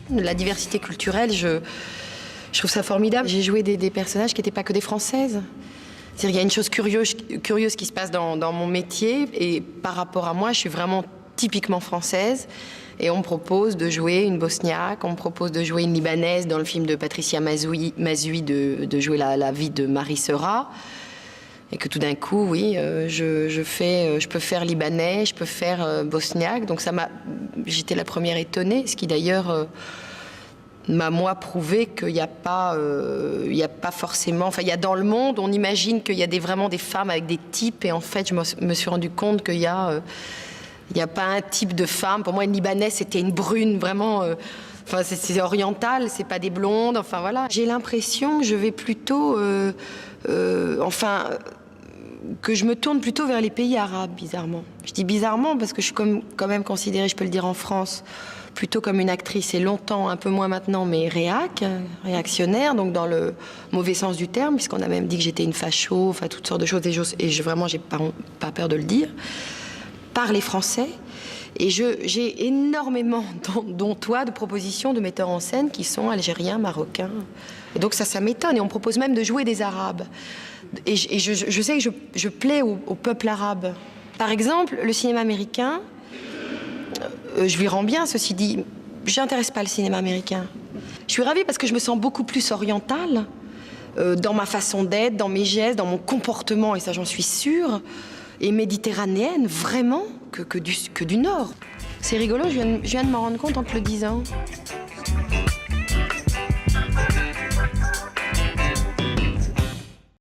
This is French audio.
La diversité culturelle, je trouve ça formidable. J'ai joué des personnages qui n'étaient pas que des Françaises. C'est-à-dire qu'il y a une chose curieuse qui se passe dans mon métier, et par rapport à moi, je suis vraiment typiquement française. Et on me propose de jouer une Bosniaque, on me propose de jouer une Libanaise dans le film de Patricia Mazzoui de jouer la vie de Marie Seurat. Et que tout d'un coup, oui, je peux faire Libanais, je peux faire Bosniaque. Donc j'étais la première étonnée, ce qui d'ailleurs m'a moi prouvé qu'il n'y a pas forcément... Enfin, il y a dans le monde, on imagine qu'il y a vraiment des femmes avec des types, et en fait, je me suis rendu compte qu'il y a... Il n'y a pas un type de femme. Pour moi, une Libanaise, c'était une brune, vraiment... Enfin, c'est oriental, c'est pas des blondes, enfin voilà. J'ai l'impression que je vais plutôt... que je me tourne plutôt vers les pays arabes, bizarrement. Je dis bizarrement parce que je suis quand même considérée, je peux le dire en France, plutôt comme une actrice, et longtemps, un peu moins maintenant, mais réactionnaire, donc dans le mauvais sens du terme, puisqu'on a même dit que j'étais une facho, enfin toutes sortes de choses, et vraiment, j'ai pas peur de le dire. Par les Français, et j'ai énormément, dont toi, de propositions de metteurs en scène qui sont algériens, marocains. Et donc ça m'étonne, et on me propose même de jouer des Arabes. Et je sais que je plais au peuple arabe. Par exemple, le cinéma américain, je lui rends bien, ceci dit, je n'intéresse pas le cinéma américain. Je suis ravie parce que je me sens beaucoup plus orientale dans ma façon d'être, dans mes gestes, dans mon comportement, et ça j'en suis sûre, et méditerranéenne, vraiment, que du Nord. C'est rigolo, je viens de m'en rendre compte en te le disant.